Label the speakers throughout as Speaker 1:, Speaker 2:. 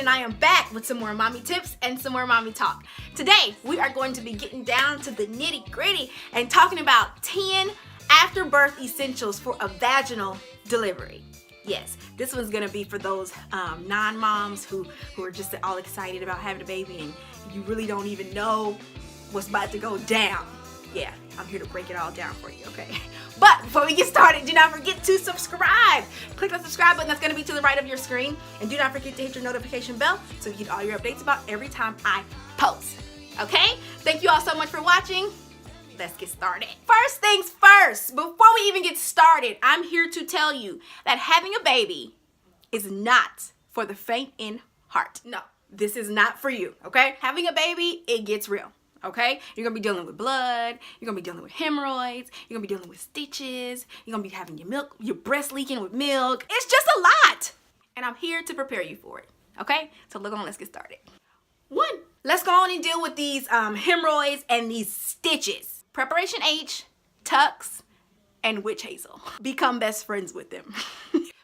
Speaker 1: and I am back with some more mommy tips and some more mommy talk. Today, we are going to be getting down to the nitty gritty and talking about 10 after birth essentials for a vaginal delivery. Yes, this one's gonna be for those non-moms who are just all excited about having a baby and you really don't even know what's about to go down. Yeah, I'm here to break it all down for you, okay? But before we get started, do not forget to subscribe. Click the subscribe button that's gonna be to the right of your screen. And do not forget to hit your notification bell so you get all your updates about every time I post, okay? Thank you all so much for watching. Let's get started. First things first, before we even get started, I'm here to tell you that having a baby is not for the faint in heart. No, this is not for you, okay? Having a baby, it gets real. Okay, you're gonna be dealing with blood, you're gonna be dealing with hemorrhoids, you're gonna be dealing with stitches, you're gonna be having your breast leaking with milk. It's just a lot, and I'm here to prepare you for it. Okay, so look on, let's get started. One, let's go on and deal with these hemorrhoids and these stitches. Preparation H, tucks, and witch hazel. Become best friends with them.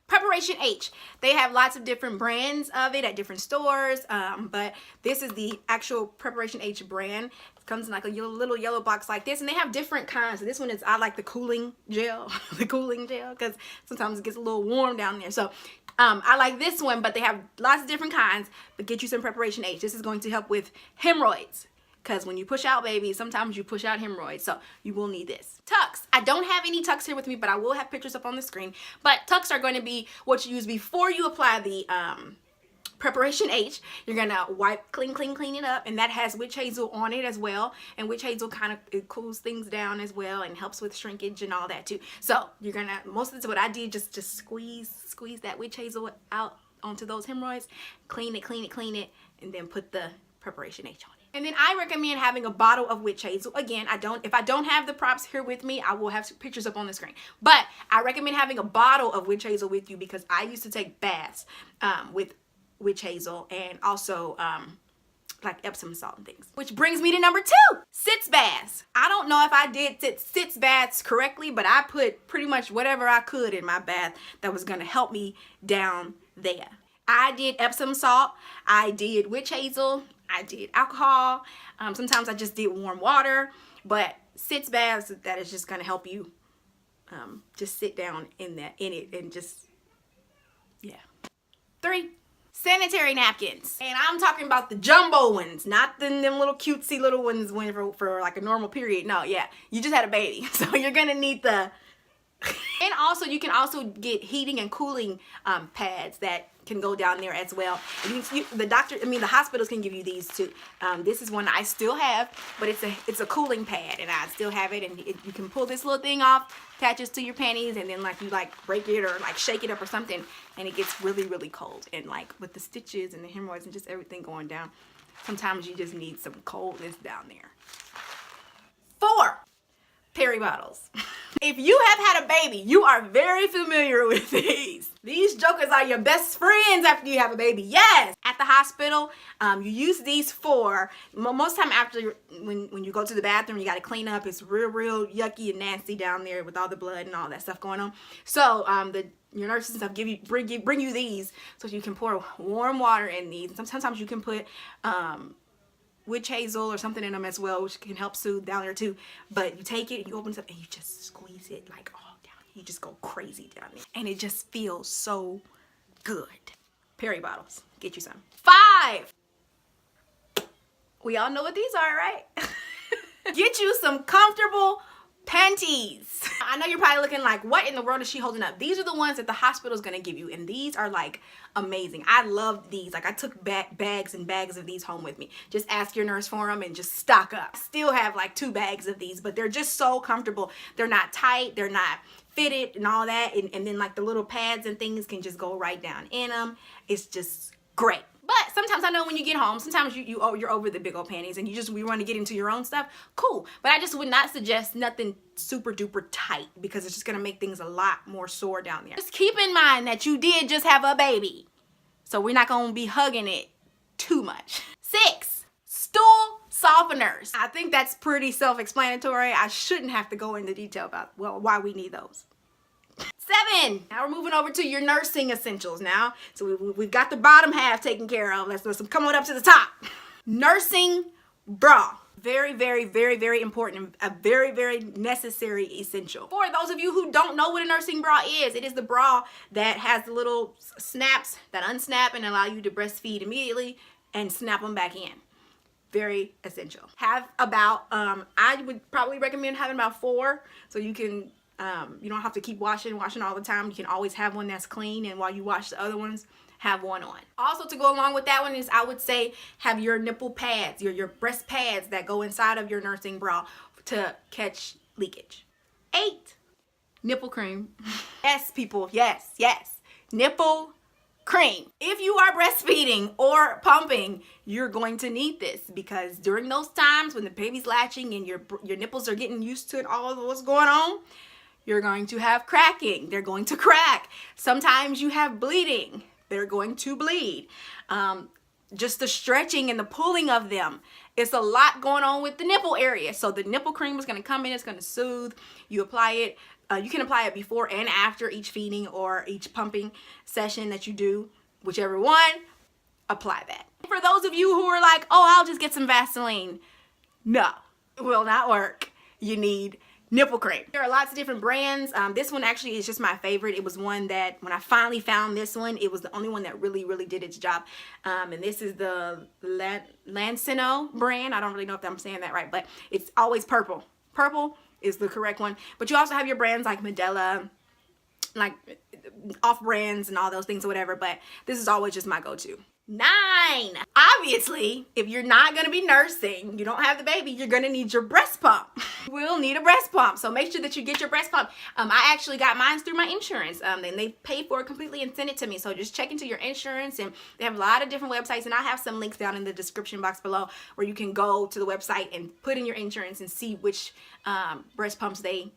Speaker 1: Preparation H, they have lots of different brands of it at different stores, but this is the actual Preparation H brand. It comes in like a little yellow box like this, and they have different kinds. So this one is, I like the cooling gel, because sometimes it gets a little warm down there. So I like this one, but they have lots of different kinds, but get you some Preparation H. This is going to help with hemorrhoids. Because when you push out babies, sometimes you push out hemorrhoids, so you will need this. Tucks. I don't have any tucks here with me, but I will have pictures up on the screen. But tucks are going to be what you use before you apply the Preparation H. You're going to wipe, clean it up, and that has witch hazel on it as well. And witch hazel kind of, it cools things down as well and helps with shrinkage and all that too. So you're going to, most of what I did, just squeeze that witch hazel out onto those hemorrhoids, clean it, and then put the Preparation H on it. And then I recommend having a bottle of witch hazel. Again, if I don't have the props here with me, I will have pictures up on the screen. But I recommend having a bottle of witch hazel with you because I used to take baths with witch hazel and also like Epsom salt and things. Which brings me to number 2, sitz baths. I don't know if I did sitz baths correctly, but I put pretty much whatever I could in my bath that was gonna help me down there. I did Epsom salt, I did witch hazel, I did alcohol, sometimes I just did warm water, but sitz baths, that is just gonna help you just sit down in it and just, yeah. 3, sanitary napkins. And I'm talking about the jumbo ones, not them little cutesy little ones for like a normal period. No, yeah, you just had a baby, so you're gonna need the, and also you can also get heating and cooling pads that can go down there as well. And the hospitals can give you these too. This is one I still have, but it's a cooling pad, and I still have it. And you can pull this little thing off, attaches to your panties, and then like you break it or like shake it up or something, and it gets really cold. And like with the stitches and the hemorrhoids and just everything going down, sometimes you just need some coldness down there. 4, Perimodels. If you have had a baby, you are very familiar with these. These jokers are your best friends after you have a baby. Yes! At the hospital, you use these for, most time after, when you go to the bathroom, you got to clean up. It's real yucky and nasty down there with all the blood and all that stuff going on. So your nurses and stuff bring you these so you can pour warm water in these. Sometimes you can put witch hazel or something in them as well, which can help soothe down there too. But you take it, you open it up, and you just squeeze it like all down. You just go crazy down there, and it just feels so good. Perimodels, get you some. 5. We all know what these are, right? Get you some comfortable panties. I know you're probably looking like, what in the world is she holding up? These are the ones that the hospital is going to give you, and these are like amazing. I love these. Like I took bags and bags of these home with me. Just ask your nurse for them and just stock up. I still have like 2 bags of these, but they're just so comfortable. They're not tight, they're not fitted and all that, and then like the little pads and things can just go right down in them. It's just great. But sometimes I know when you get home, sometimes you're over the big old panties and you want to get into your own stuff. Cool. But I just would not suggest nothing super duper tight because it's just going to make things a lot more sore down there. Just keep in mind that you did just have a baby. So we're not going to be hugging it too much. 6, stool softeners. I think that's pretty self-explanatory. I shouldn't have to go into detail about, well, why we need those. 7. Now we're moving over to your nursing essentials now. So we've got the bottom half taken care of. Let's come on up to the top. Nursing bra. Very, very, very, very important. A very, very necessary essential. For those of you who don't know what a nursing bra is, it is the bra that has the little snaps that unsnap and allow you to breastfeed immediately and snap them back in. Very essential. Have about, I would probably recommend having about 4 so you can, you don't have to keep washing all the time. You can always have one that's clean, and while you wash the other ones, have one on. Also, to go along with that one is, I would say, have your nipple pads, your breast pads that go inside of your nursing bra to catch leakage. 8, nipple cream. Yes, people, yes, yes. Nipple cream. If you are breastfeeding or pumping, you're going to need this, because during those times when the baby's latching and your nipples are getting used to all of what's going on, you're going to have cracking. They're going to crack. Sometimes you have bleeding. They're going to bleed. Just the stretching and the pulling of them. It's a lot going on with the nipple area. So the nipple cream is going to come in. It's going to soothe. You apply it. You can apply it before and after each feeding or each pumping session that you do. Whichever one, apply that. For those of you who are like, oh, I'll just get some Vaseline. No, it will not work. You need nipple cream. There are lots of different brands. This one actually is just my favorite. It was one that when I finally found this one, it was the only one that really, really did its job. And this is the Lancino brand. I don't really know if I'm saying that right, but it's always purple. Purple is the correct one. But you also have your brands like Medela, like off brands and all those things or whatever, but this is always just my go-to. 9. Obviously, if you're not going to be nursing, you don't have the baby, you're going to need your breast pump. You will need a breast pump, so make sure that you get your breast pump. I actually got mine through my insurance. And they paid for it completely and sent it to me, so just check into your insurance, and they have a lot of different websites, and I have some links down in the description box below where you can go to the website and put in your insurance and see which breast pumps they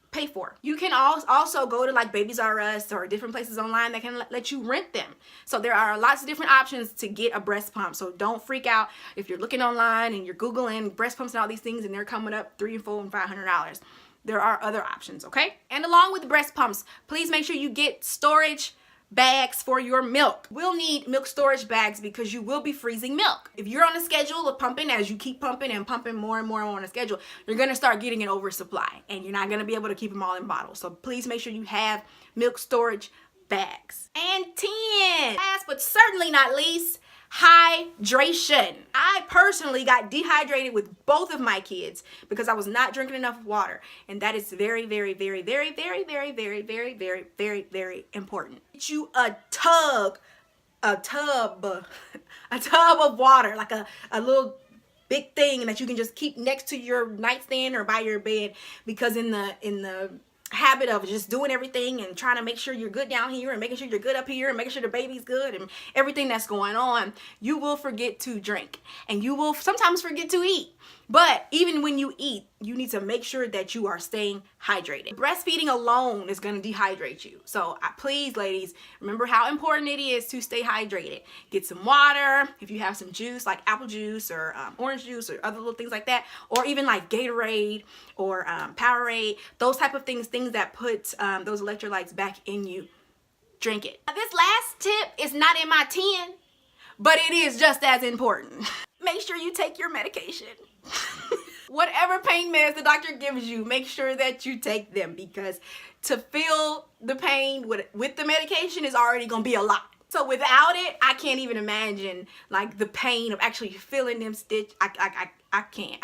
Speaker 1: pay for. You can also go to like Babies R Us or different places online that can let you rent them. So there are lots of different options to get a breast pump. So don't freak out if you're looking online and you're Googling breast pumps and all these things and they're coming up $300, $400, and $500. There are other options, okay? And along with breast pumps, please make sure you get storage bags for your milk. We'll need milk storage bags because you will be freezing milk. If you're on a schedule of pumping, as you keep pumping and pumping more and more on a schedule, you're going to start getting an oversupply and you're not going to be able to keep them all in bottles. So please make sure you have milk storage bags. And 10, last but certainly not least, hydration. I personally got dehydrated with both of my kids because I was not drinking enough water, and that is very, very, very, very, very, very, very, very, very, very, very important. Get you a tub of water, like a little big thing that you can just keep next to your nightstand or by your bed, because in the habit of just doing everything and trying to make sure you're good down here and making sure you're good up here and making sure the baby's good and everything that's going on, you will forget to drink and you will sometimes forget to eat. But even when you eat, you need to make sure that you are staying hydrated. Breastfeeding alone is going to dehydrate you. So please, ladies, remember how important it is to stay hydrated. Get some water. If you have some juice like apple juice or orange juice or other little things like that, or even like Gatorade or Powerade, those type of things that put those electrolytes back in you, drink it. Now, this last tip is not in my 10, but it is just as important. Make sure you take your medication. Whatever pain meds the doctor gives you, make sure that you take them, because to feel the pain with the medication is already gonna be a lot. So without it, I can't even imagine like the pain of actually feeling them stitch. I can't.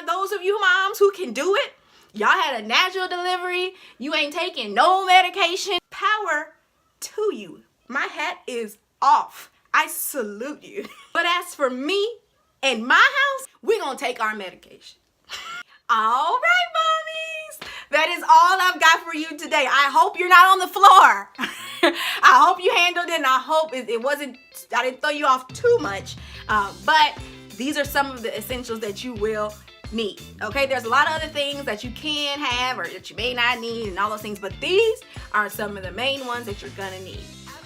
Speaker 1: Those of you moms who can do it, y'all had a natural delivery, you ain't taking no medication, power to you. My hat is off. I salute you. But as for me and my house, we're gonna take our medication. All right, mommies. That is all I've got for you today. I hope you're not on the floor. I hope you handled it, and I hope it wasn't, I didn't throw you off too much. But these are some of the essentials that you will need. Okay, there's a lot of other things that you can have or that you may not need and all those things, but these are some of the main ones that you're gonna need.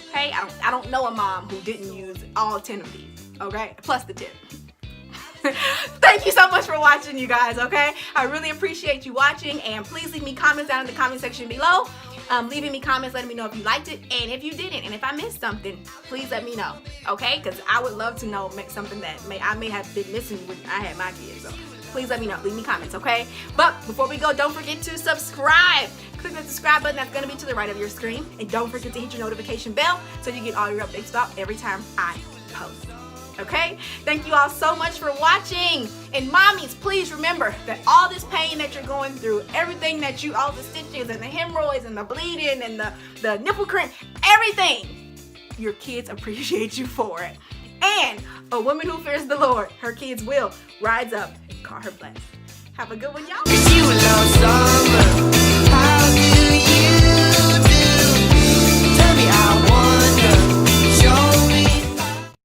Speaker 1: Okay, I don't know a mom who didn't use all 10 of these, okay, plus the tip. Thank you so much for watching, you guys, okay? I really appreciate you watching, and please leave me comments down in the comment section below. Leaving me comments letting me know if you liked it and if you didn't, and if I missed something, please let me know, okay? Because I would love to know something that I may have been missing when I had my kids. So please let me know. Leave me comments, okay? But before we go, don't forget to subscribe. Click the subscribe button that's going to be to the right of your screen, and don't forget to hit your notification bell so you get all your updates about every time I post. Okay? Thank you all so much for watching. And mommies, please remember that all this pain that you're going through, everything that all the stitches and the hemorrhoids and the bleeding and the nipple cream, everything, your kids appreciate you for it. And a woman who fears the Lord, her kids will rise up and call her blessed. Have a good one, y'all.